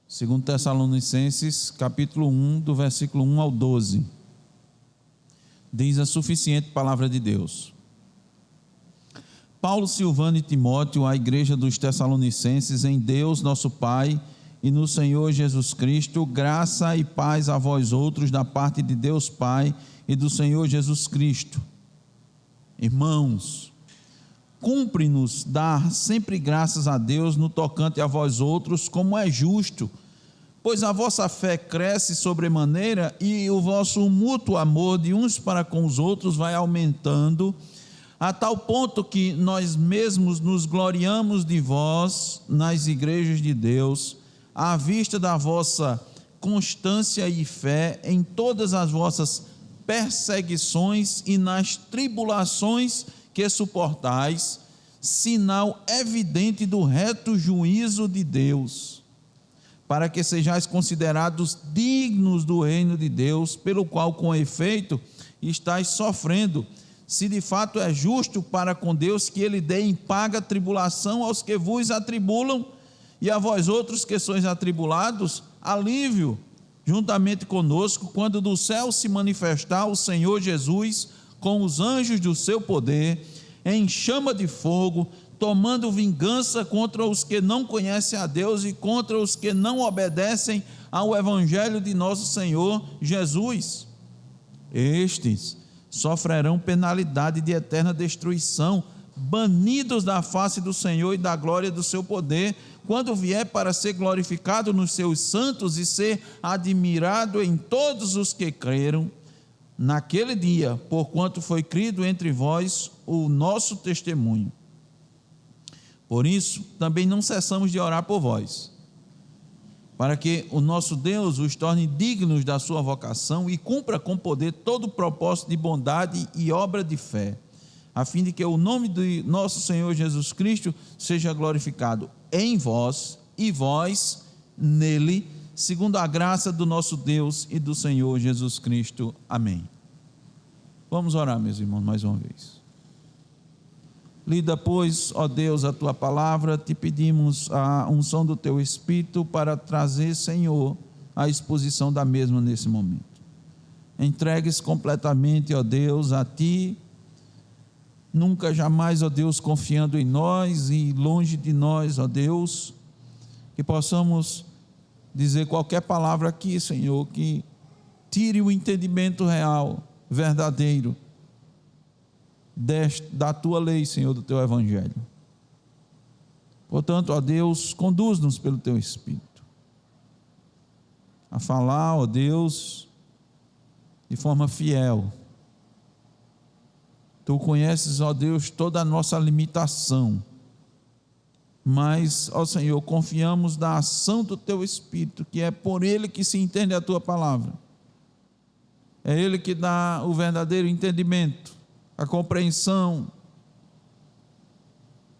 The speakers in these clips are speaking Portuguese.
Segundo Tessalonicenses, capítulo 1, do versículo 1 ao 12. Diz a suficiente palavra de Deus. Paulo, Silvano e Timóteo, à igreja dos Tessalonicenses, em Deus nosso Pai e no Senhor Jesus Cristo, graça e paz a vós outros da parte de Deus Pai e do Senhor Jesus Cristo. Irmãos, cumpre-nos dar sempre graças a Deus no tocante a vós outros, como é justo, pois a vossa fé cresce sobremaneira e o vosso mútuo amor de uns para com os outros vai aumentando, a tal ponto que nós mesmos nos gloriamos de vós nas igrejas de Deus, à vista da vossa constância e fé em todas as vossas perseguições e nas tribulações que suportais, sinal evidente do reto juízo de Deus, para que sejais considerados dignos do reino de Deus, pelo qual com efeito estáis sofrendo, se de fato é justo para com Deus que ele dê em paga tribulação aos que vos atribulam, e a vós outros que sois atribulados, alívio juntamente conosco, quando do céu se manifestar o Senhor Jesus com os anjos do seu poder, em chama de fogo, tomando vingança contra os que não conhecem a Deus e contra os que não obedecem ao evangelho de nosso Senhor Jesus. Estes sofrerão penalidade de eterna destruição, banidos da face do Senhor e da glória do seu poder, quando vier para ser glorificado nos seus santos e ser admirado em todos os que creram naquele dia, porquanto foi crido entre vós o nosso testemunho. Por isso, também não cessamos de orar por vós, para que o nosso Deus os torne dignos da sua vocação e cumpra com poder todo o propósito de bondade e obra de fé, a fim de que o nome de nosso Senhor Jesus Cristo seja glorificado em vós e vós nele, segundo a graça do nosso Deus e do Senhor Jesus Cristo. Amém. Vamos orar, meus irmãos, mais uma vez. Lida, pois, ó Deus, a tua palavra, te pedimos a unção do teu Espírito para trazer, Senhor, a exposição da mesma nesse momento. Entregues completamente, ó Deus, a ti, nunca jamais, ó Deus, confiando em nós e longe de nós, ó Deus, que possamos dizer qualquer palavra aqui, Senhor, que tire o entendimento real, verdadeiro, da tua lei, Senhor, do teu evangelho. Portanto, ó Deus, conduz-nos pelo teu Espírito a falar, ó Deus, de forma fiel. Tu conheces, ó Deus, toda a nossa limitação, mas, ó Senhor, confiamos na ação do teu Espírito, que é por ele que se entende a tua palavra, é ele que dá o verdadeiro entendimento, a compreensão,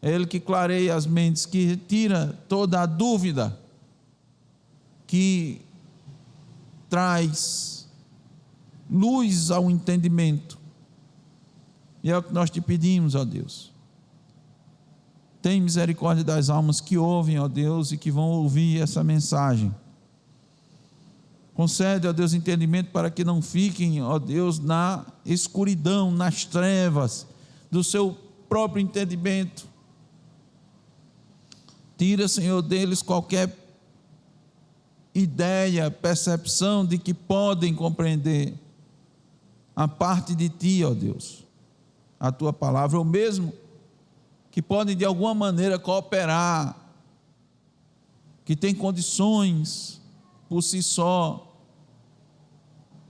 é ele que clareia as mentes, que retira toda a dúvida, que traz luz ao entendimento. E é o que nós te pedimos, ó Deus. Tem misericórdia das almas que ouvem, ó Deus, e que vão ouvir essa mensagem. Concede, ó Deus, entendimento para que não fiquem, ó Deus, na escuridão, nas trevas do seu próprio entendimento. Tira, Senhor, deles qualquer ideia, percepção de que podem compreender a parte de ti, ó Deus, a tua palavra, ou mesmo que podem de alguma maneira cooperar, que têm condições por si só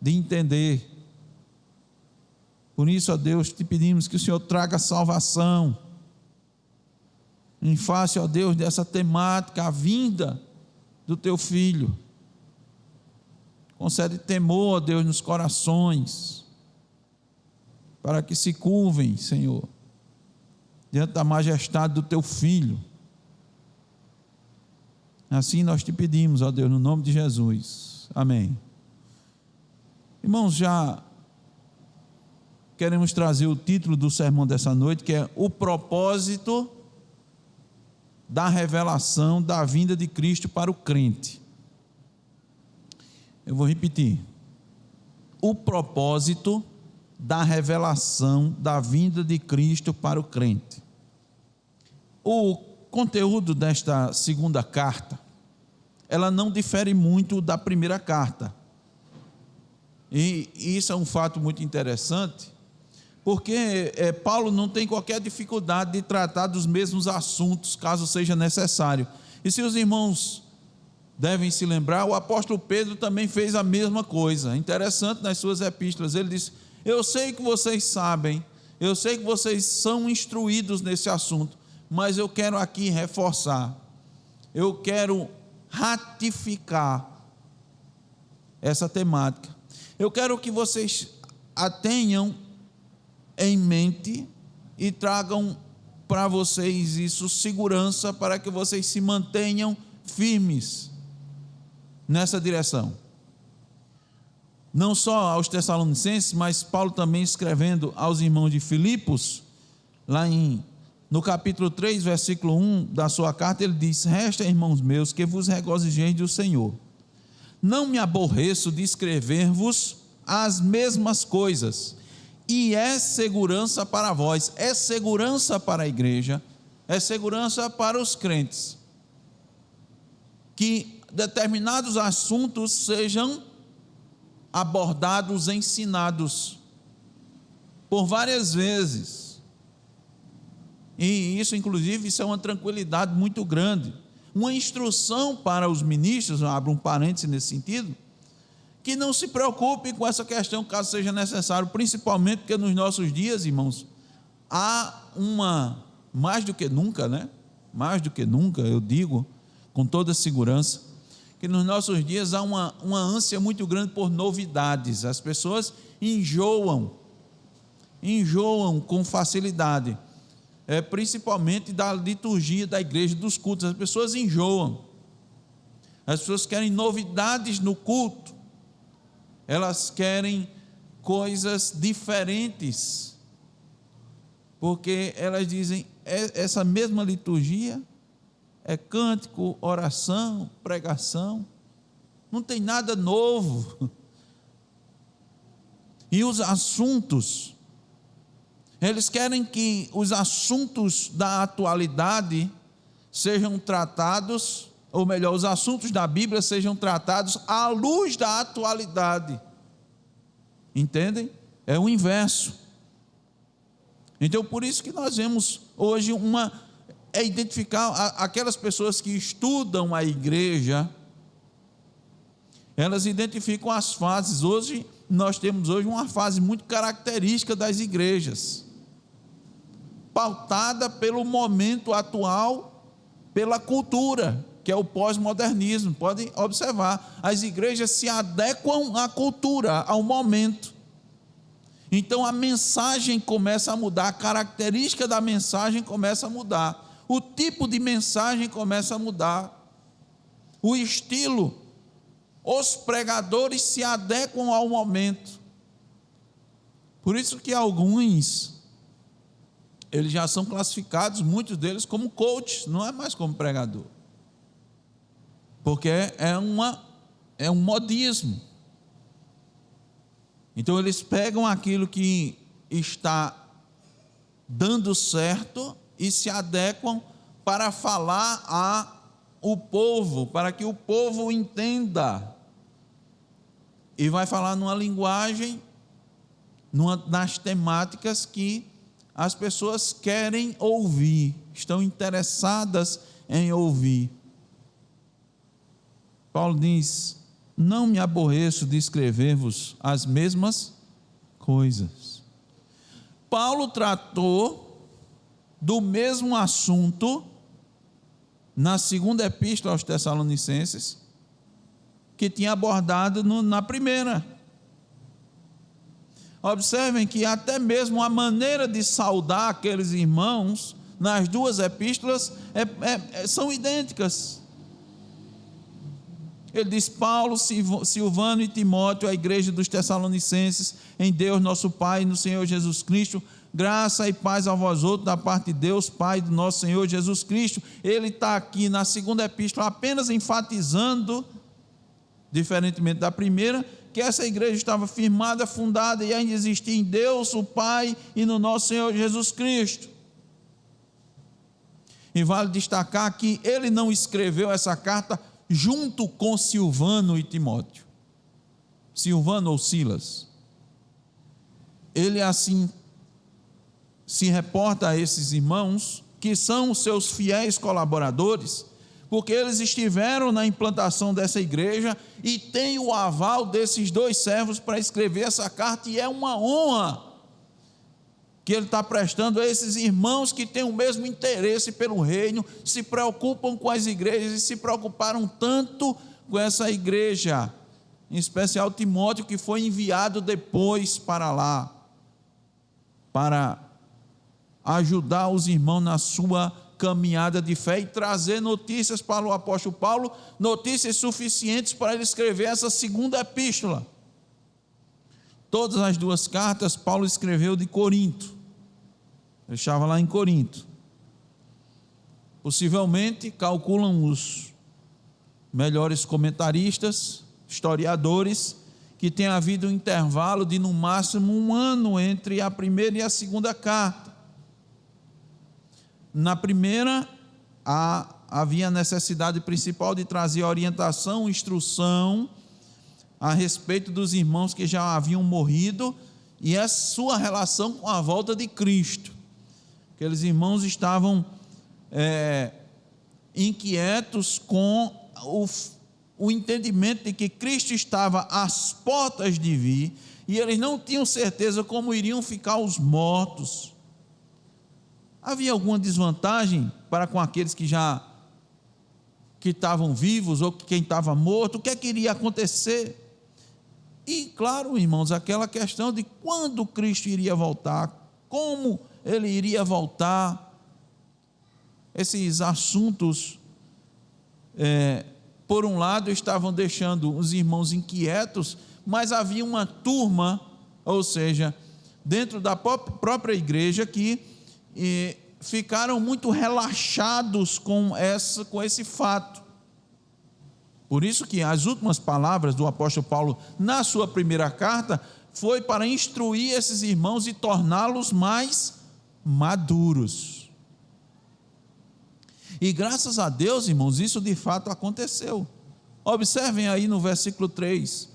de entender. Por isso, ó Deus, te pedimos que o Senhor traga salvação em face, ó Deus, dessa temática, a vinda do teu Filho. Concede temor, ó Deus, nos corações, para que se curvem, Senhor, diante da majestade do teu Filho. Assim nós te pedimos, ó Deus, no nome de Jesus. Amém. Irmãos, já queremos trazer o título do sermão dessa noite, que é o propósito da revelação da vinda de Cristo para o crente. Eu vou repetir. O propósito da revelação da vinda de Cristo para o crente. O conteúdo desta segunda carta, ela não difere muito da primeira carta. E isso é um fato muito interessante, porque Paulo não tem qualquer dificuldade de tratar dos mesmos assuntos, caso seja necessário. E se os irmãos devem se lembrar, o apóstolo Pedro também fez a mesma coisa. Interessante, nas suas epístolas, ele disse: eu sei que vocês sabem, eu sei que vocês são instruídos nesse assunto, mas eu quero aqui reforçar, eu quero ratificar essa temática. Eu quero que vocês a tenham em mente e tragam para vocês isso segurança, para que vocês se mantenham firmes nessa direção. Não só aos Tessalonicenses, mas Paulo também escrevendo aos irmãos de Filipos, lá no capítulo 3, versículo 1 da sua carta, ele diz: resta, irmãos meus, que vos regozijeis do Senhor. Não me aborreço de escrever-vos as mesmas coisas, e é segurança para vós, é segurança para a igreja, é segurança para os crentes, que determinados assuntos sejam abordados, ensinados por várias vezes. E isso, inclusive, isso é uma tranquilidade muito grande, uma instrução para os ministros, eu abro um parêntese nesse sentido, que não se preocupem com essa questão, caso seja necessário, principalmente porque nos nossos dias, irmãos, há mais do que nunca, mais do que nunca, eu digo, com toda segurança, que nos nossos dias há uma ânsia muito grande por novidades. As pessoas enjoam com facilidade, principalmente da liturgia da igreja, dos cultos. As pessoas enjoam, as pessoas querem novidades no culto, elas querem coisas diferentes, porque elas dizem, essa mesma liturgia é cântico, oração, pregação, não tem nada novo. E os assuntos, eles querem que os assuntos da atualidade sejam tratados, ou melhor, os assuntos da Bíblia sejam tratados à luz da atualidade. Entendem? É o inverso. Então, por isso que nós vemos hoje identificar aquelas pessoas que estudam a igreja, elas identificam as fases. Hoje, nós temos uma fase muito característica das igrejas, pautada pelo momento atual, pela cultura, que é o pós-modernismo. Podem observar, as igrejas se adequam à cultura, ao momento. Então a mensagem começa a mudar, a característica da mensagem começa a mudar, o tipo de mensagem começa a mudar, o estilo, os pregadores se adequam ao momento. Por isso que alguns, eles já são classificados, muitos deles, como coaches, não é mais como pregador, porque é um modismo. Então eles pegam aquilo que está dando certo e se adequam para falar ao povo, para que o povo entenda, e vai falar numa linguagem, nas temáticas que as pessoas querem ouvir, estão interessadas em ouvir. Paulo diz: não me aborreço de escrever-vos as mesmas coisas. Paulo tratou do mesmo assunto na segunda epístola aos Tessalonicenses, que tinha abordado na primeira. Observem que até mesmo a maneira de saudar aqueles irmãos nas duas epístolas são idênticas. Ele diz: Paulo, Silvano e Timóteo, a igreja dos Tessalonicenses, em Deus nosso Pai e no Senhor Jesus Cristo, graça e paz a vós outros, da parte de Deus, Pai do nosso Senhor Jesus Cristo. Ele está aqui na segunda epístola apenas enfatizando diferentemente da primeira, que essa igreja estava firmada, fundada e ainda existia em Deus, o Pai, e no nosso Senhor Jesus Cristo. E vale destacar que ele não escreveu essa carta junto com Silvano e Timóteo. Silvano ou Silas. Ele assim se reporta a esses irmãos, que são seus fiéis colaboradores, porque eles estiveram na implantação dessa igreja e têm o aval desses dois servos para escrever essa carta, e é uma honra que ele está prestando a esses irmãos que têm o mesmo interesse pelo reino, se preocupam com as igrejas e se preocuparam tanto com essa igreja, em especial Timóteo, que foi enviado depois para lá, para ajudar os irmãos na sua caminhada de fé e trazer notícias para o apóstolo Paulo, notícias suficientes para ele escrever essa segunda epístola. Todas as duas cartas Paulo escreveu de Corinto, ele estava lá em Corinto. Possivelmente, calculam os melhores comentaristas, historiadores, que tem havido um intervalo de no máximo 1 ano entre a primeira e a segunda carta. Na primeira, havia a necessidade principal de trazer orientação, instrução a respeito dos irmãos que já haviam morrido e a sua relação com a volta de Cristo. Aqueles irmãos estavam inquietos com o entendimento de que Cristo estava às portas de vir, e eles não tinham certeza como iriam ficar os mortos. Havia alguma desvantagem para com aqueles que estavam vivos, ou quem estava morto? O que é que iria acontecer? E claro, irmãos, aquela questão de quando Cristo iria voltar, como ele iria voltar, esses assuntos, por um lado, estavam deixando os irmãos inquietos, mas havia uma turma, ou seja, dentro da própria igreja, que ficaram muito relaxados com esse fato. Por isso que as últimas palavras do apóstolo Paulo na sua primeira carta foi para instruir esses irmãos e torná-los mais maduros. E graças a Deus, irmãos, isso de fato aconteceu. Observem aí no versículo 3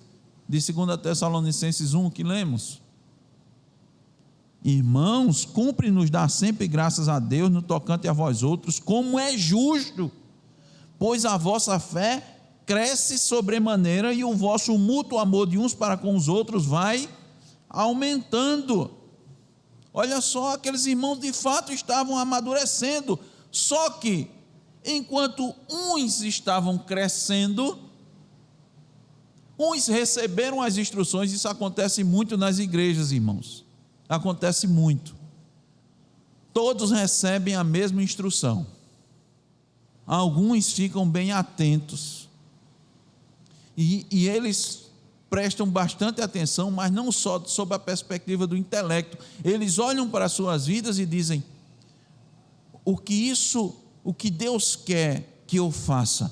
de 2 Tessalonicenses 1 que lemos: irmãos, cumpre-nos dar sempre graças a Deus no tocante a vós outros, como é justo, pois a vossa fé cresce sobremaneira e o vosso mútuo amor de uns para com os outros vai aumentando. Olha só, aqueles irmãos de fato estavam amadurecendo, só que enquanto uns estavam crescendo, uns receberam as instruções. Isso acontece muito nas igrejas, irmãos, acontece muito. Todos recebem a mesma instrução, alguns ficam bem atentos, e eles prestam bastante atenção, mas não só sob a perspectiva do intelecto. Eles olham para as suas vidas e dizem: o que Deus quer que eu faça.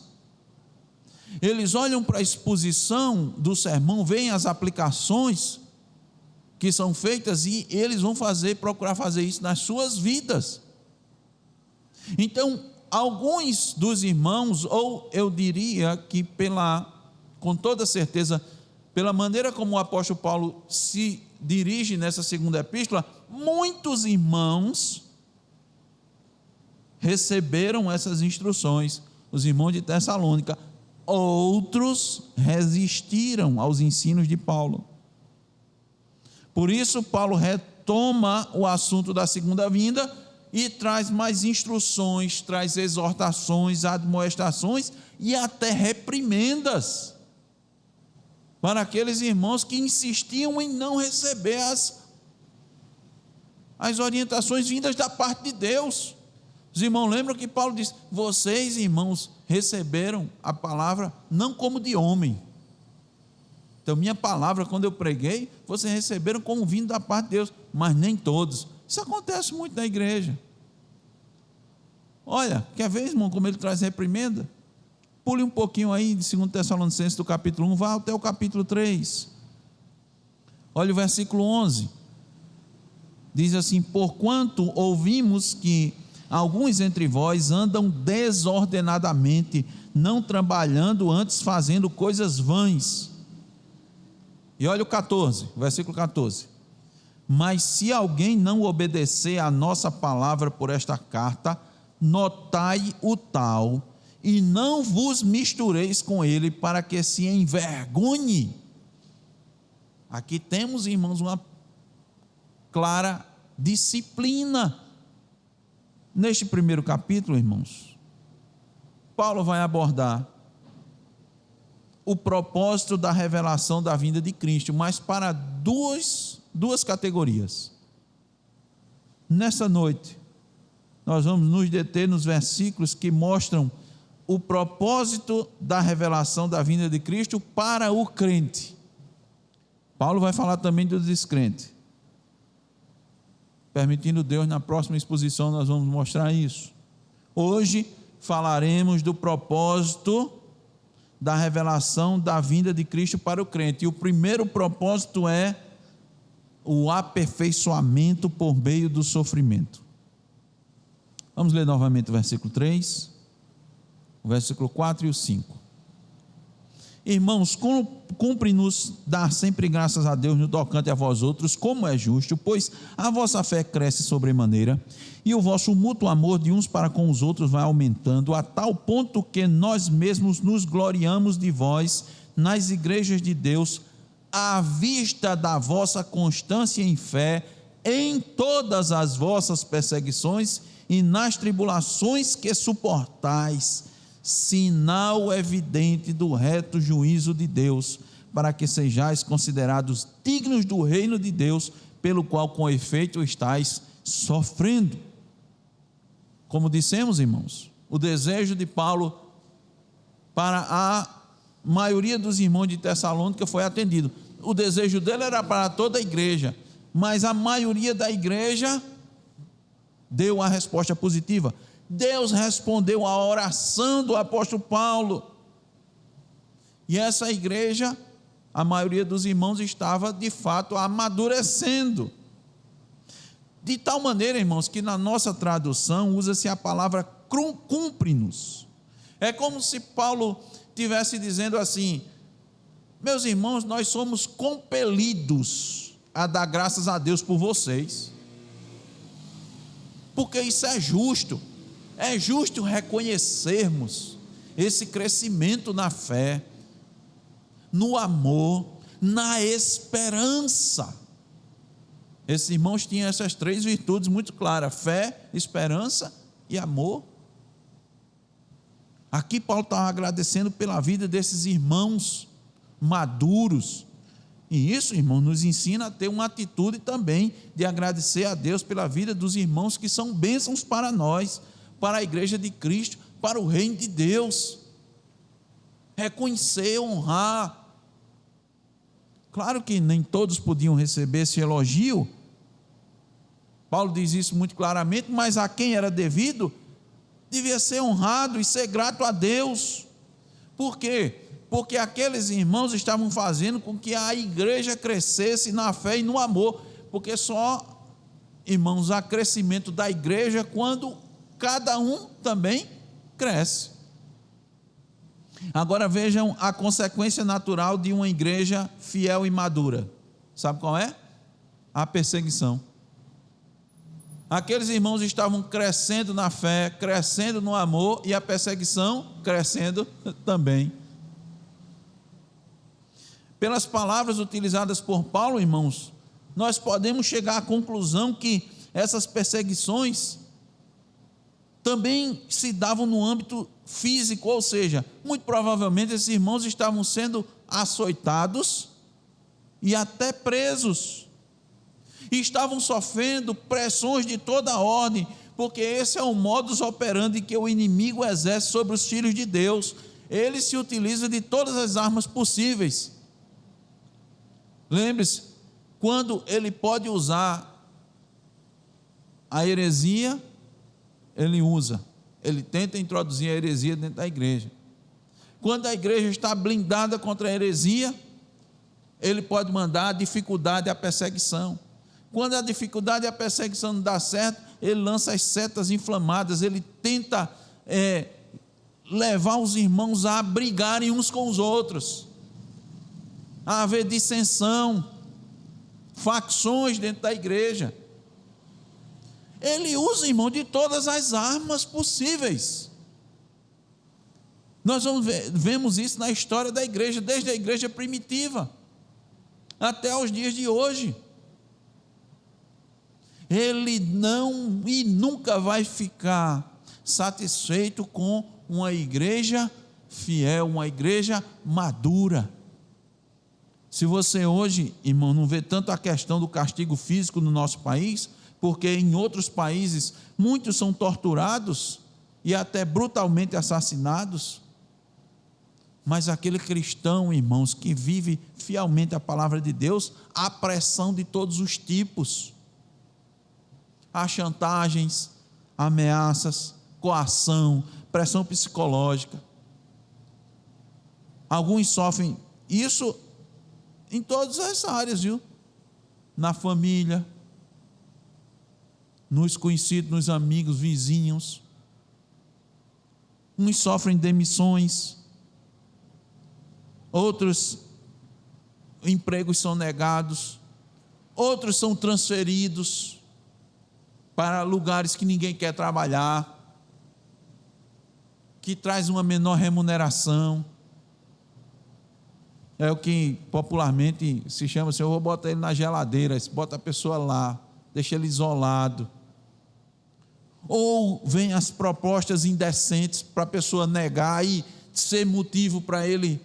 Eles olham para a exposição do sermão, veem as aplicações que são feitas, e eles vão procurar fazer isso nas suas vidas. Então, alguns dos irmãos, ou eu diria que com toda certeza, pela maneira como o apóstolo Paulo se dirige nessa segunda epístola, muitos irmãos receberam essas instruções, os irmãos de Tessalônica. Outros resistiram aos ensinos de Paulo. Por isso, Paulo retoma o assunto da segunda vinda e traz mais instruções, traz exortações, admoestações e até reprimendas para aqueles irmãos que insistiam em não receber as orientações vindas da parte de Deus. Os irmãos lembram que Paulo diz: vocês, irmãos, receberam a palavra não como de homem. Então, minha palavra, quando eu preguei, vocês receberam como vindo da parte de Deus, mas nem todos. Isso acontece muito na igreja. Olha, quer ver, irmão, como ele traz reprimenda? Pule um pouquinho aí de 2 Tessalonicenses do capítulo 1, vá até o capítulo 3. Olha o versículo 11. Diz assim: porquanto ouvimos que alguns entre vós andam desordenadamente, não trabalhando, antes fazendo coisas vãs. E olha o 14, versículo 14. Mas se alguém não obedecer à nossa palavra por esta carta, notai o tal, e não vos mistureis com ele, para que se envergonhe. Aqui temos, irmãos, uma clara disciplina. Neste primeiro capítulo, irmãos, Paulo vai abordar o propósito da revelação da vinda de Cristo, mas para duas categorias. Nessa noite, nós vamos nos deter nos versículos que mostram o propósito da revelação da vinda de Cristo para o crente. Paulo vai falar também do descrente. Permitindo Deus, na próxima exposição nós vamos mostrar isso. Hoje falaremos do propósito da revelação da vinda de Cristo para o crente. E o primeiro propósito é o aperfeiçoamento por meio do sofrimento. Vamos ler novamente o versículo 3, o versículo 4 e o 5. Irmãos, cumpre-nos dar sempre graças a Deus no tocante a vós outros, como é justo, pois a vossa fé cresce sobremaneira, e o vosso mútuo amor de uns para com os outros vai aumentando, a tal ponto que nós mesmos nos gloriamos de vós nas igrejas de Deus, à vista da vossa constância em fé, em todas as vossas perseguições e nas tribulações que suportais, sinal evidente do reto juízo de Deus, para que sejais considerados dignos do reino de Deus, pelo qual com efeito estáis sofrendo. Como dissemos, irmãos, o desejo de Paulo para a maioria dos irmãos de Tessalônica foi atendido. O desejo dele era para toda a igreja, mas a maioria da igreja deu a resposta positiva. Deus respondeu à oração do apóstolo Paulo, e essa igreja, a maioria dos irmãos estava de fato amadurecendo, de tal maneira, irmãos, que na nossa tradução usa-se a palavra cumpre-nos. É como se Paulo estivesse dizendo assim: meus irmãos, nós somos compelidos a dar graças a Deus por vocês, porque isso é justo. É justo reconhecermos esse crescimento na fé, no amor, na esperança. Esses irmãos tinham essas três virtudes muito claras: fé, esperança e amor. Aqui Paulo está agradecendo pela vida desses irmãos maduros, e isso, irmão, nos ensina a ter uma atitude também de agradecer a Deus pela vida dos irmãos que são bênçãos para nós, para a igreja de Cristo, para o reino de Deus. Reconhecer, honrar. Claro que nem todos podiam receber esse elogio, Paulo diz isso muito claramente, mas a quem era devido, devia ser honrado e ser grato a Deus. Por quê? Porque aqueles irmãos estavam fazendo com que a igreja crescesse na fé e no amor, porque só, irmãos, há crescimento da igreja quando cada um também cresce. Agora vejam a consequência natural de uma igreja fiel e madura. Sabe qual é? A perseguição. Aqueles irmãos estavam crescendo na fé, crescendo no amor, e a perseguição crescendo também. Pelas palavras utilizadas por Paulo, irmãos, nós podemos chegar à conclusão que essas perseguições também se davam no âmbito físico, ou seja, muito provavelmente esses irmãos estavam sendo açoitados e até presos, e estavam sofrendo pressões de toda ordem, porque esse é o modus operandi que o inimigo exerce sobre os filhos de Deus. Ele se utiliza de todas as armas possíveis. Lembre-se, quando ele pode usar a heresia, ele usa, ele tenta introduzir a heresia dentro da igreja. Quando a igreja está blindada contra a heresia, ele pode mandar a dificuldade e a perseguição. Quando a dificuldade e a perseguição não dá certo, ele lança as setas inflamadas, ele tenta levar os irmãos a brigarem uns com os outros, a haver dissensão, facções dentro da igreja. Ele usa, irmão, de todas as armas possíveis. Nós vemos isso na história da igreja, desde a igreja primitiva até os dias de hoje. Ele não e nunca vai ficar satisfeito com uma igreja fiel, uma igreja madura. Se você hoje, irmão, não vê tanto a questão do castigo físico no nosso país, porque em outros países muitos são torturados e até brutalmente assassinados, mas aquele cristão, irmãos, que vive fielmente a palavra de Deus, há pressão de todos os tipos, há chantagens, ameaças, coação, pressão psicológica. Alguns sofrem isso em todas as áreas, viu? Na família, nos conhecidos, nos amigos, vizinhos. Uns sofrem demissões, outros empregos são negados, outros são transferidos para lugares que ninguém quer trabalhar, que traz uma menor remuneração. É o que popularmente se chama assim: eu vou botar ele na geladeira, bota a pessoa lá, deixa ele isolado. Ou vem as propostas indecentes para a pessoa negar e ser motivo para ele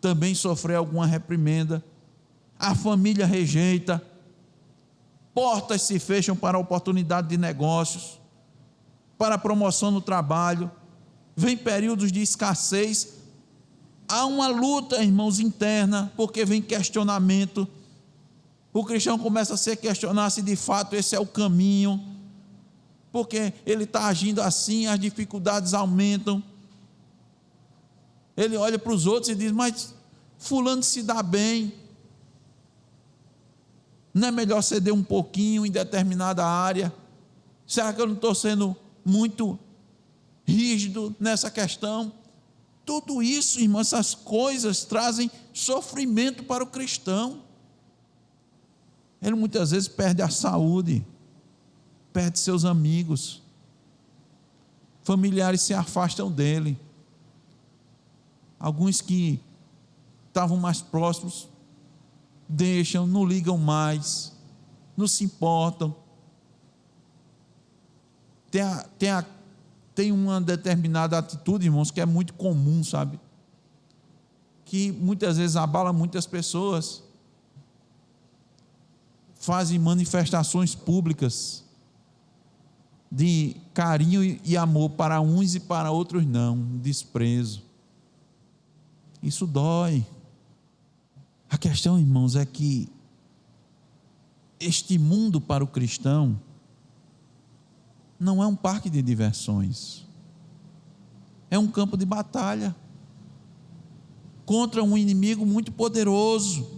também sofrer alguma reprimenda. A família rejeita, portas se fecham para a oportunidade de negócios, para a promoção no trabalho, vem períodos de escassez. Há uma luta, irmãos, interna, porque vem questionamento. O cristão começa a se questionar se de fato esse é o caminho, porque ele está agindo assim, as dificuldades aumentam. Ele olha para os outros e diz: mas fulano se dá bem, não é melhor ceder um pouquinho em determinada área? Será que eu não estou sendo muito rígido nessa questão? Tudo isso, irmão, essas coisas trazem sofrimento para o cristão. Ele muitas vezes perde a saúde, perde seus amigos, familiares se afastam dele. Alguns que estavam mais próximos deixam, não ligam mais, não se importam. Tem uma determinada atitude, irmãos, que é muito comum, sabe? Que muitas vezes abala muitas pessoas. Fazem manifestações públicas de carinho e amor para uns e para outros não, desprezo. Isso dói. A questão, irmãos, é que este mundo para o cristão não é um parque de diversões, é um campo de batalha contra um inimigo muito poderoso.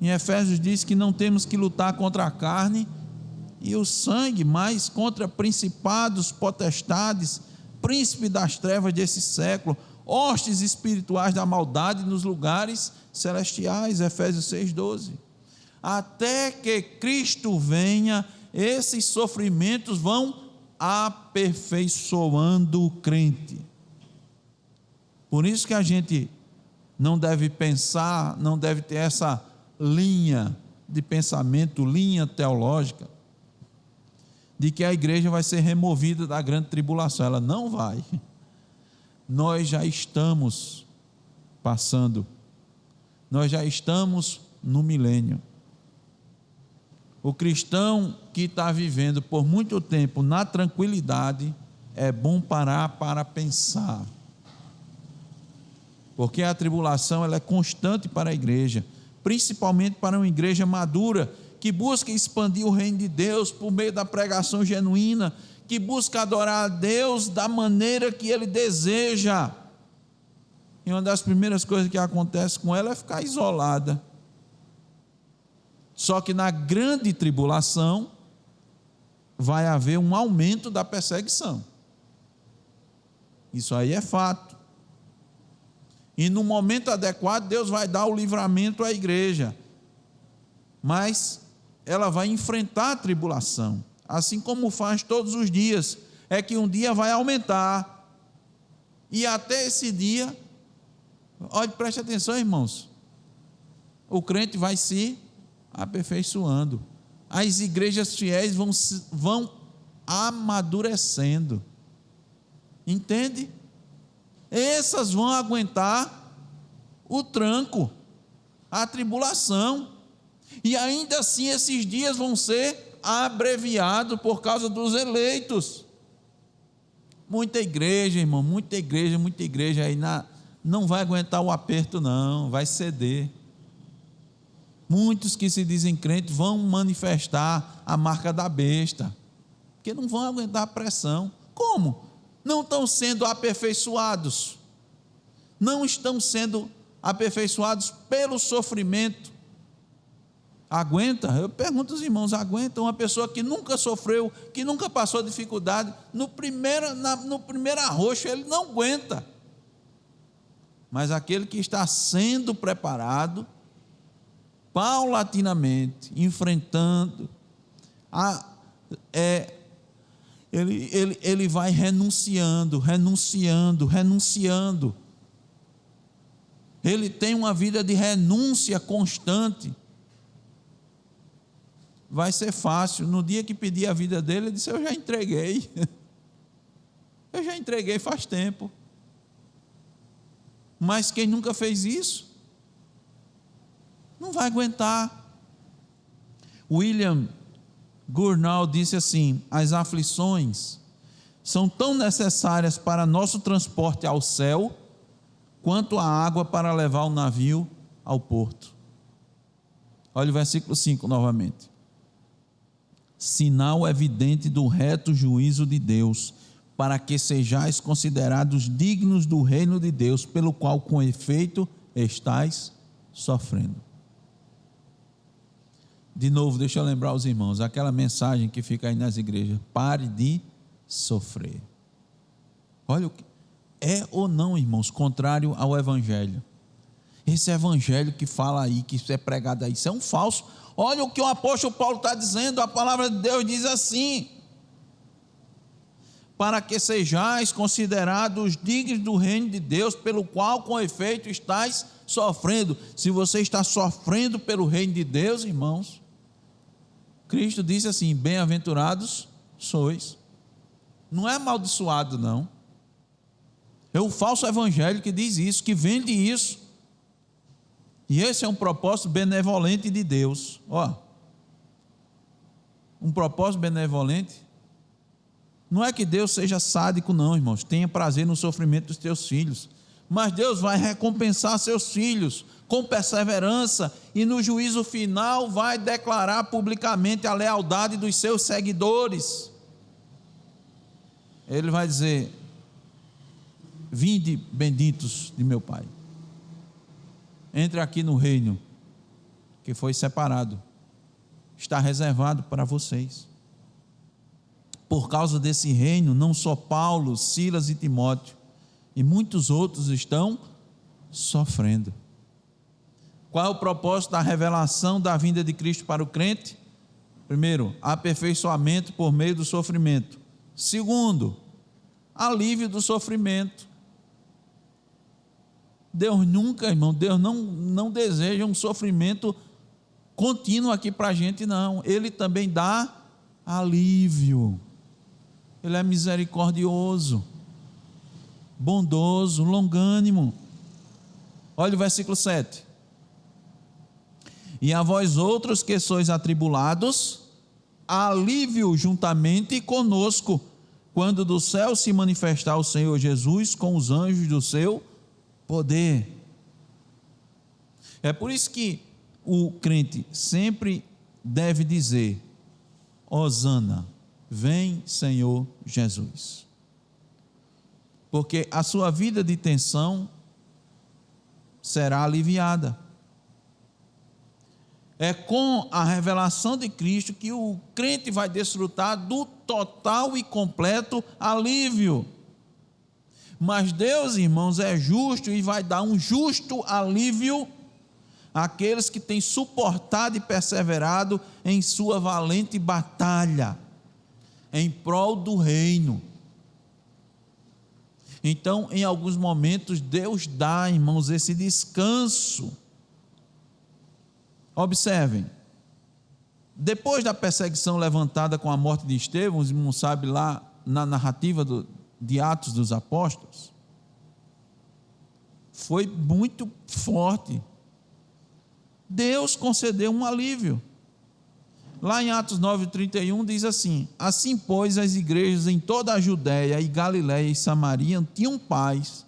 Em Efésios diz que não temos que lutar contra a carne e o sangue, mas contra principados, potestades, príncipes das trevas desse século, hostes espirituais da maldade nos lugares celestiais. Efésios 6,12. Até que Cristo venha, esses sofrimentos vão aperfeiçoando o crente. Por isso que a gente não deve pensar, não deve ter essa linha de pensamento, linha teológica, de que a igreja vai ser removida da grande tribulação. Ela não vai. Nós já estamos passando, nós já estamos no milênio. O cristão que está vivendo por muito tempo na tranquilidade, é bom parar para pensar, porque a tribulação ela é constante para a igreja, principalmente para uma igreja madura, que busca expandir o reino de Deus por meio da pregação genuína, que busca adorar a Deus da maneira que Ele deseja. E uma das primeiras coisas que acontece com ela é ficar isolada. Só que na grande tribulação vai haver um aumento da perseguição. Isso aí é fato. E no momento adequado, Deus vai dar o livramento à igreja. Mas ela vai enfrentar a tribulação, assim como faz todos os dias. É que um dia vai aumentar. E até esse dia, olhe, preste atenção, irmãos. O crente vai se aperfeiçoando. As igrejas fiéis vão amadurecendo. Entende? Essas vão aguentar o tranco, a tribulação. E ainda assim esses dias vão ser abreviados por causa dos eleitos. Muita igreja, irmão, muita igreja aí não vai aguentar o aperto não, vai ceder. Muitos que se dizem crentes vão manifestar a marca da besta, porque não vão aguentar a pressão. Como? Não estão sendo aperfeiçoados, não estão sendo aperfeiçoados pelo sofrimento. Aguenta? Eu pergunto aos irmãos, aguenta uma pessoa que nunca sofreu, que nunca passou dificuldade, no primeiro arroxo ele não aguenta. Mas aquele que está sendo preparado, paulatinamente, enfrentando, ele vai renunciando. Ele tem uma vida de renúncia constante. Vai ser fácil. No dia que pedir a vida dele, ele disse: eu já entreguei. Eu já entreguei faz tempo. Mas quem nunca fez isso, não vai aguentar. William Gurnall disse assim: as aflições são tão necessárias para nosso transporte ao céu, quanto a água para levar o navio ao porto. Olha o versículo 5 novamente. Sinal evidente do reto juízo de Deus, para que sejais considerados dignos do reino de Deus, pelo qual com efeito estais sofrendo. De novo, deixa eu lembrar os irmãos, aquela mensagem que fica aí nas igrejas: pare de sofrer. Olha o que é ou não, irmãos, contrário ao evangelho. Esse evangelho que fala aí, que isso é pregado aí, isso é um falso. Olha o que o apóstolo Paulo está dizendo, a palavra de Deus diz assim: para que sejais considerados dignos do reino de Deus, pelo qual com efeito estáis sofrendo. Se você está sofrendo pelo reino de Deus, irmãos, Cristo disse assim: bem-aventurados sois. Não é amaldiçoado não. É o falso evangelho que diz isso, que vende isso. E esse é um propósito benevolente de Deus. Um propósito benevolente. Não é que Deus seja sádico não, irmãos. Tenha prazer no sofrimento dos teus filhos. Mas Deus vai recompensar seus filhos com perseverança, e no juízo final vai declarar publicamente a lealdade dos seus seguidores. Ele vai dizer: vinde benditos de meu Pai, entre aqui no reino que foi separado, está reservado para vocês. Por causa desse reino, não só Paulo, Silas e Timóteo, e muitos outros estão sofrendo. Qual é o propósito da revelação da vinda de Cristo para o crente? Primeiro, aperfeiçoamento por meio do sofrimento. Segundo, alívio do sofrimento. Deus nunca, irmão, Deus não deseja um sofrimento contínuo aqui para a gente, não. Ele também dá alívio. Ele é misericordioso, bondoso, longânimo. Olha o versículo 7. E a vós outros que sois atribulados, alívio juntamente conosco, quando do céu se manifestar o Senhor Jesus com os anjos do seu poder. É por isso que o crente sempre deve dizer: Hosana, vem Senhor Jesus. Porque a sua vida de tensão será aliviada. É com a revelação de Cristo que o crente vai desfrutar do total e completo alívio. Mas Deus, irmãos, é justo e vai dar um justo alívio àqueles que têm suportado e perseverado em sua valente batalha em prol do reino. Então, em alguns momentos, Deus dá, irmãos, esse descanso. Observem, depois da perseguição levantada com a morte de Estevão, os irmãos sabem lá na narrativa de Atos dos Apóstolos, foi muito forte. Deus concedeu um alívio. Lá em Atos 9:31 diz assim: assim, pois, as igrejas em toda a Judéia e Galiléia e Samaria tinham paz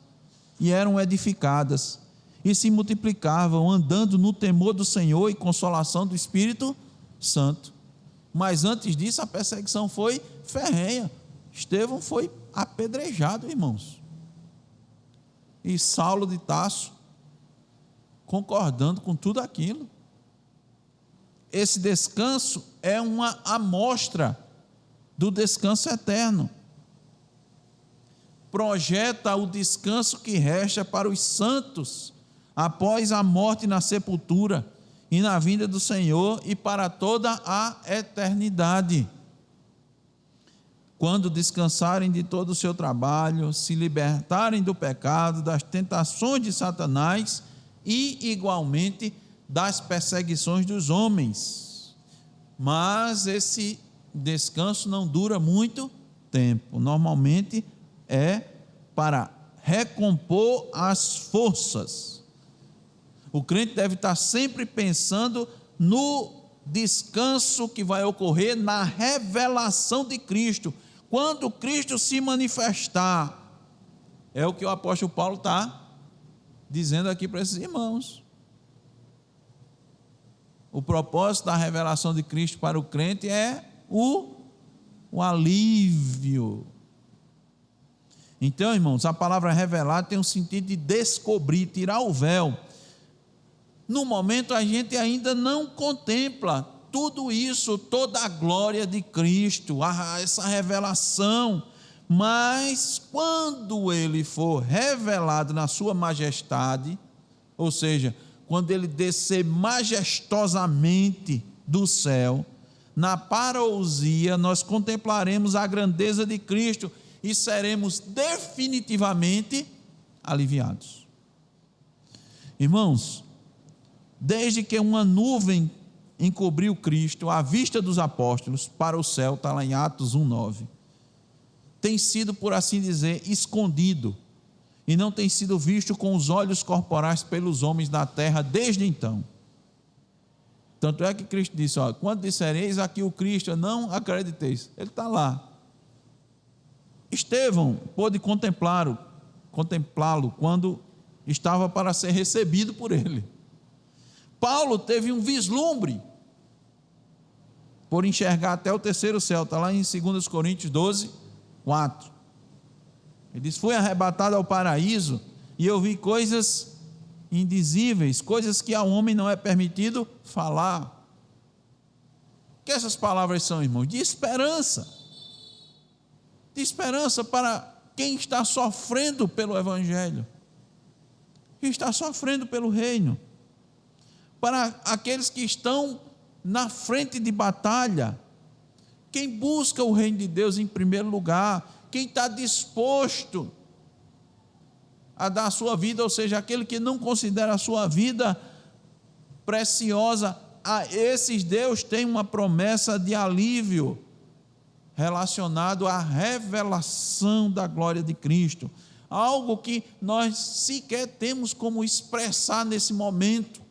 e eram edificadas e se multiplicavam, andando no temor do Senhor e consolação do Espírito Santo. Mas antes disso a perseguição foi ferrenha. Estevão foi apedrejado, irmãos, e Saulo de Tarso concordando com tudo aquilo. Esse descanso é uma amostra do descanso eterno. Projeta o descanso que resta para os santos após a morte na sepultura e na vinda do Senhor e para toda a eternidade. Quando descansarem de todo o seu trabalho, se libertarem do pecado, das tentações de Satanás e, igualmente, das perseguições dos homens. Mas esse descanso não dura muito tempo. Normalmente é para recompor as forças. O crente deve estar sempre pensando no descanso que vai ocorrer na revelação de Cristo. Quando Cristo se manifestar, é o que o apóstolo Paulo está dizendo aqui para esses irmãos. O propósito da revelação de Cristo para o crente é o alívio. Então, irmãos, a palavra revelar tem um sentido de descobrir, tirar o véu. No momento a gente ainda não contempla tudo isso, toda a glória de Cristo, essa revelação, mas quando ele for revelado na sua majestade, ou seja, quando ele descer majestosamente do céu, na parousia nós contemplaremos a grandeza de Cristo e seremos definitivamente aliviados. Irmãos, desde que uma nuvem encobriu Cristo à vista dos apóstolos para o céu, está lá em Atos 1:9, tem sido, por assim dizer, escondido e não tem sido visto com os olhos corporais pelos homens da terra desde então. Tanto é que Cristo disse: quando dissereis aqui o Cristo, não acrediteis. Ele está lá. Estevão pôde contemplá-lo quando estava para ser recebido por ele. Paulo teve um vislumbre por enxergar até o terceiro céu, está lá em 2 Coríntios 12:4. Ele diz: fui arrebatado ao paraíso e eu vi coisas indizíveis, coisas que ao homem não é permitido falar. O que essas palavras são, irmãos? De esperança para quem está sofrendo pelo Evangelho, quem está sofrendo pelo reino, para aqueles que estão na frente de batalha, quem busca o reino de Deus em primeiro lugar, quem está disposto a dar a sua vida, ou seja, aquele que não considera a sua vida preciosa, a esses Deus tem uma promessa de alívio relacionado à revelação da glória de Cristo, algo que nós sequer temos como expressar nesse momento.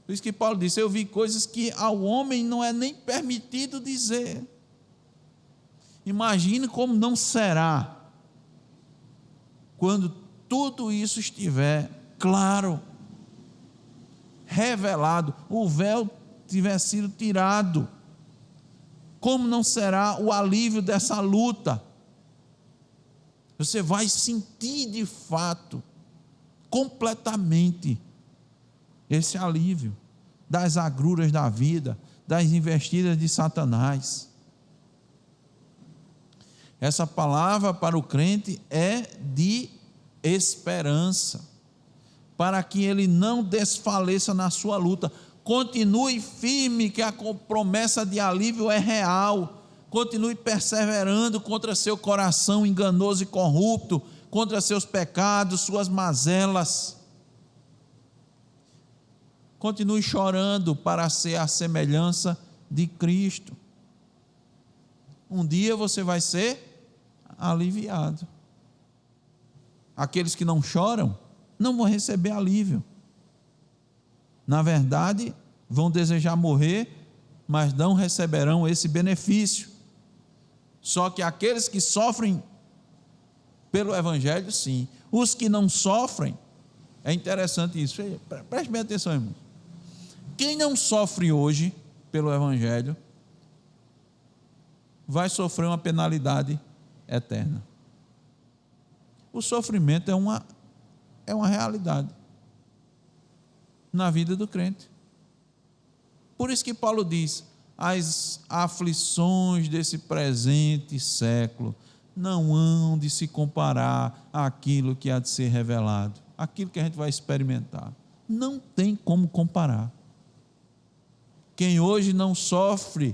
Por isso que Paulo disse: eu vi coisas que ao homem não é nem permitido dizer. Imagine como não será quando tudo isso estiver claro, revelado, o véu tiver sido tirado. Como não será o alívio dessa luta? Você vai sentir de fato completamente esse alívio das agruras da vida, das investidas de Satanás. Essa palavra para o crente é de esperança, para que ele não desfaleça na sua luta. Continue firme, que a promessa de alívio é real. Continue perseverando contra seu coração enganoso e corrupto, contra seus pecados, suas mazelas. Continue chorando para ser a semelhança de Cristo. Um dia você vai ser aliviado. Aqueles que não choram não vão receber alívio. Na verdade, vão desejar morrer, mas não receberão esse benefício. Só que aqueles que sofrem pelo Evangelho, sim. Os que não sofrem, é interessante isso. Preste bem atenção, irmãos. Quem não sofre hoje pelo Evangelho, vai sofrer uma penalidade eterna. O sofrimento é uma realidade na vida do crente. Por isso que Paulo diz: as aflições desse presente século não hão de se comparar àquilo que há de ser revelado, aquilo que a gente vai experimentar. Não tem como comparar. Quem hoje não sofre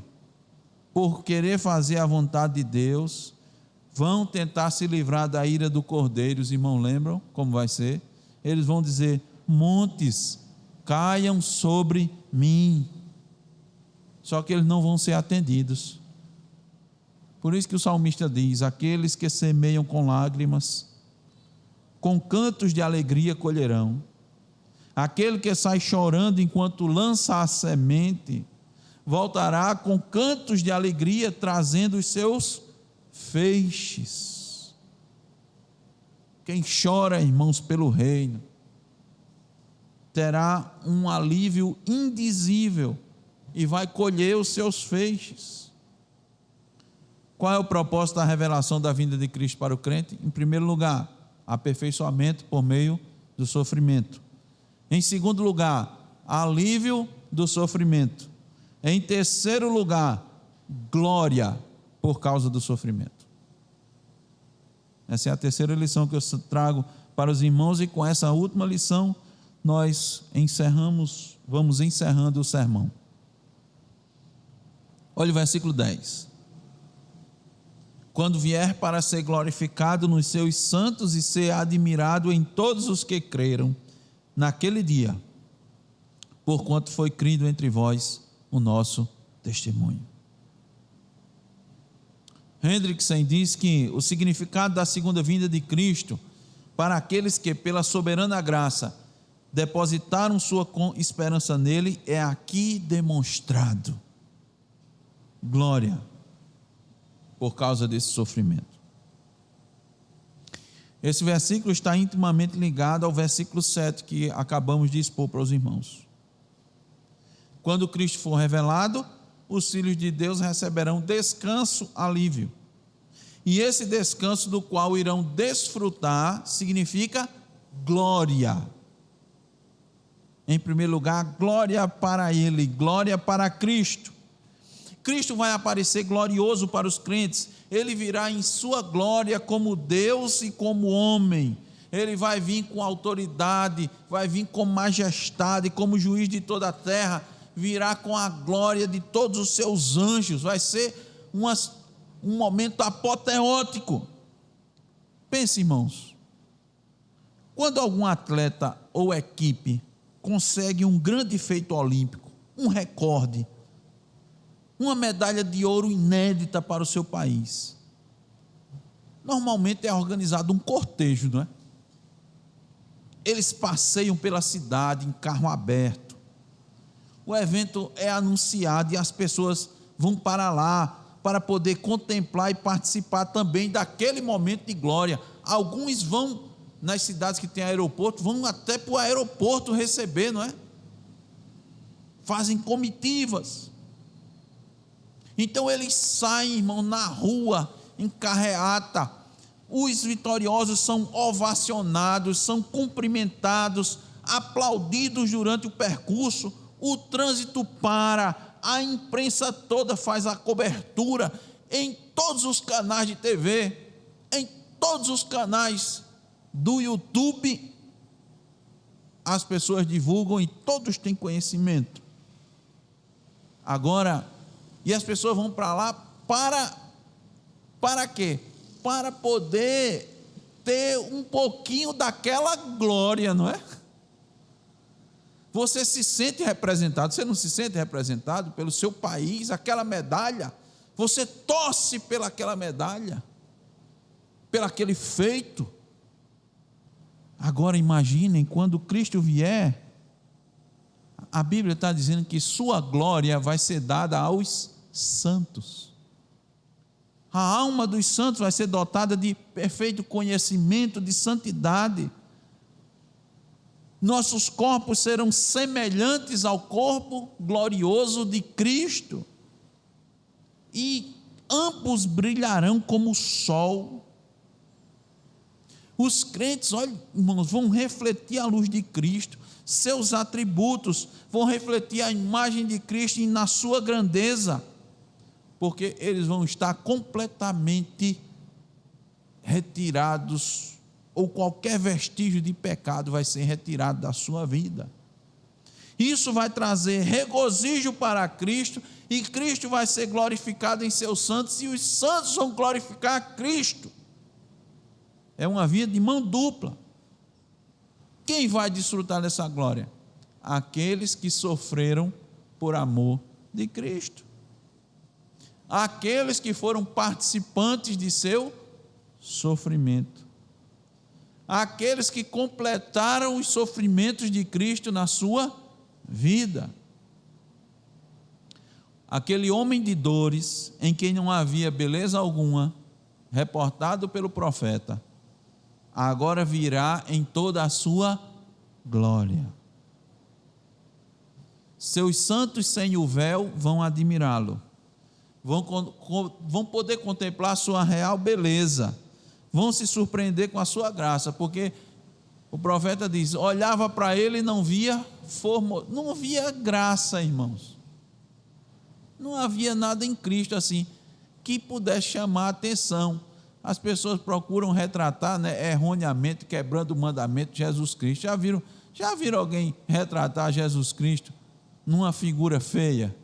por querer fazer a vontade de Deus, vão tentar se livrar da ira do Cordeiro. Os irmãos lembram como vai ser? Eles vão dizer: montes caiam sobre mim. Só que eles não vão ser atendidos. Por isso que o salmista diz: aqueles que semeiam com lágrimas, com cantos de alegria colherão. Aquele que sai chorando enquanto lança a semente, voltará com cantos de alegria, trazendo os seus feixes. Quem chora, irmãos, pelo reino, terá um alívio indizível e vai colher os seus feixes. Qual é o propósito da revelação da vinda de Cristo para o crente? Em primeiro lugar, aperfeiçoamento por meio do sofrimento. Em segundo lugar, alívio do sofrimento. Em terceiro lugar, glória por causa do sofrimento. Essa é a terceira lição que eu trago para os irmãos, e com essa última lição nós vamos encerrando o sermão. Olha o versículo 10. Quando vier para ser glorificado nos seus santos e ser admirado em todos os que creram, naquele dia, porquanto foi crido entre vós o nosso testemunho. Hendrickson diz que o significado da segunda vinda de Cristo, para aqueles que pela soberana graça depositaram sua esperança nele, é aqui demonstrado. Glória por causa desse sofrimento. Esse versículo está intimamente ligado ao versículo 7 que acabamos de expor para os irmãos. Quando Cristo for revelado, os filhos de Deus receberão descanso, alívio. E esse descanso do qual irão desfrutar significa glória. Em primeiro lugar, glória para Ele, glória para Cristo. Cristo vai aparecer glorioso para os crentes. Ele virá em sua glória como Deus e como homem. Ele vai vir com autoridade, vai vir com majestade, como juiz de toda a terra, virá com a glória de todos os seus anjos. Vai ser um momento apoteótico. Pense, irmãos, quando algum atleta ou equipe consegue um grande feito olímpico, um recorde, uma medalha de ouro inédita para o seu país, normalmente é organizado um cortejo, não é? Eles passeiam pela cidade em carro aberto, o evento é anunciado e as pessoas vão para lá para poder contemplar e participar também daquele momento de glória. Alguns vão, nas cidades que tem aeroporto, vão até para o aeroporto receber, não é? Fazem comitivas. Então eles saem, irmão, na rua, em carreata, os vitoriosos são ovacionados, são cumprimentados, aplaudidos durante o percurso, o trânsito para, a imprensa toda faz a cobertura, em todos os canais de TV, em todos os canais do YouTube, as pessoas divulgam e todos têm conhecimento. Agora, e as pessoas vão para lá para quê? Para poder ter um pouquinho daquela glória, não é? Você se sente representado, você não se sente representado pelo seu país, aquela medalha, você torce pelaquela medalha, pelaquele feito. Agora imaginem, quando Cristo vier, a Bíblia está dizendo que sua glória vai ser dada aos santos. A alma dos santos vai ser dotada de perfeito conhecimento, de santidade. Nossos corpos serão semelhantes ao corpo glorioso de Cristo, e ambos brilharão como o sol. Os crentes, olha, irmãos, vão refletir a luz de Cristo, seus atributos vão refletir a imagem de Cristo na sua grandeza, porque eles vão estar completamente retirados, ou qualquer vestígio de pecado vai ser retirado da sua vida. Isso vai trazer regozijo para Cristo, e Cristo vai ser glorificado em seus santos, e os santos vão glorificar Cristo. É uma via de mão dupla. Quem vai desfrutar dessa glória? Aqueles que sofreram por amor de Cristo, aqueles que foram participantes de seu sofrimento, aqueles que completaram os sofrimentos de Cristo na sua vida. Aquele homem de dores, em quem não havia beleza alguma, reportado pelo profeta, agora virá em toda a sua glória. Seus santos sem o véu vão admirá-lo, vão poder contemplar sua real beleza, vão se surpreender com a sua graça, porque o profeta diz, olhava para ele e não via não via graça, irmãos. Não havia nada em Cristo assim que pudesse chamar a atenção. As pessoas procuram retratar, né, erroneamente, quebrando o mandamento de Jesus Cristo. Já viram alguém retratar Jesus Cristo numa figura feia?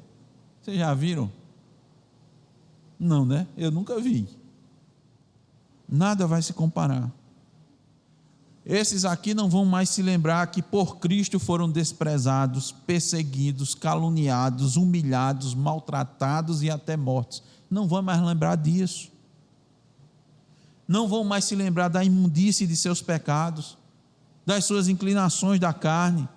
Vocês já viram? Não, né? Eu nunca vi. Nada vai se comparar. Esses aqui não vão mais se lembrar que por Cristo foram desprezados, perseguidos, caluniados, humilhados, maltratados e até mortos. Não vão mais lembrar disso. Não vão mais se lembrar da imundície de seus pecados, das suas inclinações da carne.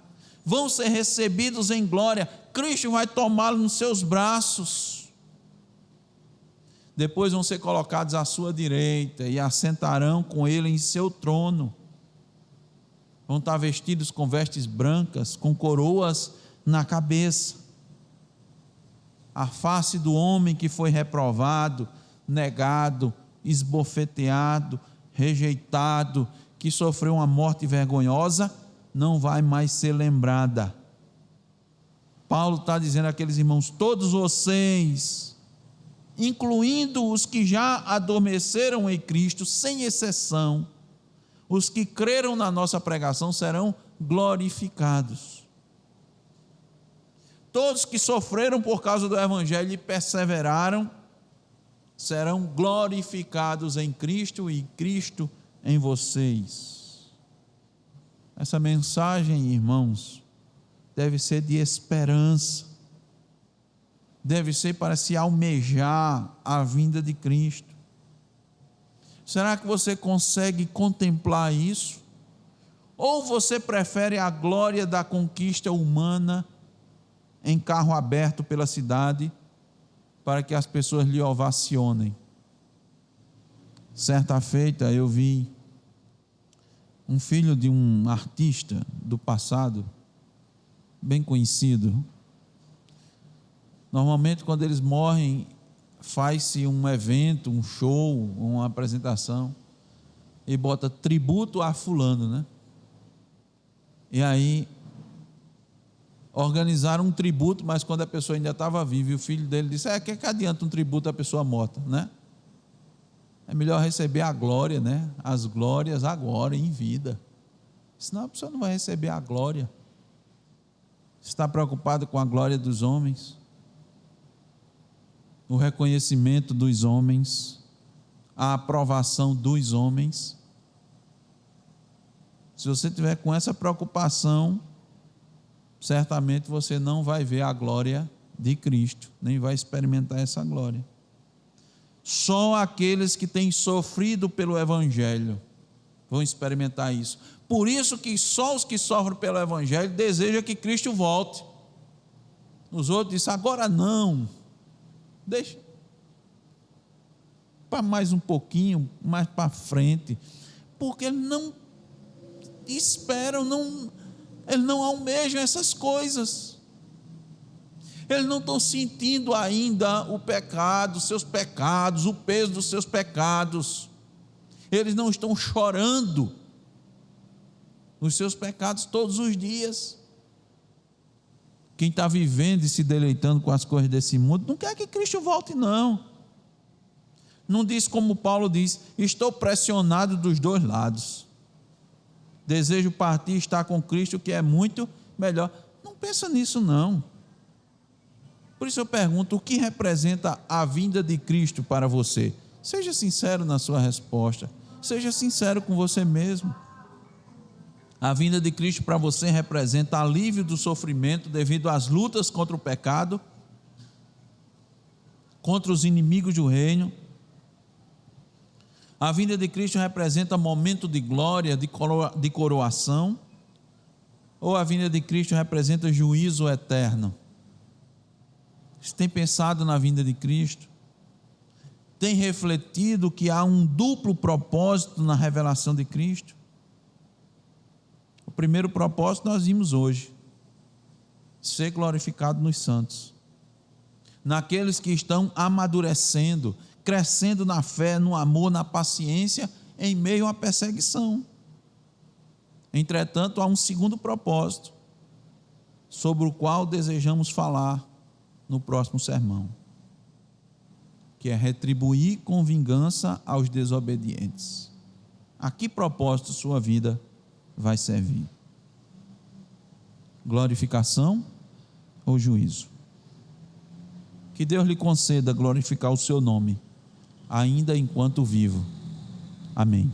Vão ser recebidos em glória. Cristo vai tomá-los nos seus braços. Depois vão ser colocados à sua direita e assentarão com ele em seu trono. Vão estar vestidos com vestes brancas, com coroas na cabeça. A face do homem que foi reprovado, negado, esbofeteado, rejeitado, que sofreu uma morte vergonhosa, não vai mais ser lembrada. Paulo está dizendo àqueles irmãos, todos vocês, incluindo os que já adormeceram em Cristo, sem exceção, os que creram na nossa pregação serão glorificados. Todos que sofreram por causa do Evangelho e perseveraram, serão glorificados em Cristo e Cristo em vocês. Essa mensagem, irmãos, deve ser de esperança, deve ser para se almejar a vinda de Cristo. Será que você consegue contemplar isso? Ou você prefere a glória da conquista humana em carro aberto pela cidade, para que as pessoas lhe ovacionem? Certa feita eu vi um filho de um artista do passado, bem conhecido. Normalmente quando eles morrem, faz-se um evento, um show, uma apresentação. e bota tributo a fulano, né? E aí organizaram um tributo, mas quando a pessoa ainda estava viva, e o filho dele disse: que adianta um tributo à pessoa morta, né? É melhor receber a glória, né? As glórias agora, em vida. Senão a pessoa não vai receber a glória. Está preocupado com a glória dos homens, o reconhecimento dos homens, a aprovação dos homens. Se você tiver com essa preocupação, certamente você não vai ver a glória de Cristo, nem vai experimentar essa glória. Só aqueles que têm sofrido pelo Evangelho vão experimentar isso. Por isso que só os que sofrem pelo Evangelho desejam que Cristo volte. Os outros dizem: agora não, deixa para mais um pouquinho, mais para frente, porque eles não esperam, eles não almejam essas coisas. Eles não estão sentindo ainda o pecado, seus pecados, o peso dos seus pecados. Eles não estão chorando os seus pecados todos os dias. Quem está vivendo e se deleitando com as coisas desse mundo não quer que Cristo volte, não. Não diz como Paulo diz: estou pressionado dos dois lados. Desejo partir e estar com Cristo, que é muito melhor. Não pensa nisso, não. Por isso eu pergunto: o que representa a vinda de Cristo para você? Seja sincero na sua resposta. Seja sincero com você mesmo. A vinda de Cristo para você representa alívio do sofrimento devido às lutas contra o pecado, contra os inimigos do reino. A vinda de Cristo representa momento de glória, de coroação, ou a vinda de Cristo representa juízo eterno? Você tem pensado na vinda de Cristo? Tem refletido que há um duplo propósito na revelação de Cristo? O primeiro propósito nós vimos hoje: ser glorificado nos santos, naqueles que estão amadurecendo, crescendo na fé, no amor, na paciência, em meio à perseguição. Entretanto, há um segundo propósito, sobre o qual desejamos falar no próximo sermão, que é retribuir com vingança aos desobedientes. A que propósito sua vida vai servir? Glorificação ou juízo? Que Deus lhe conceda glorificar o seu nome, ainda enquanto vivo. Amém.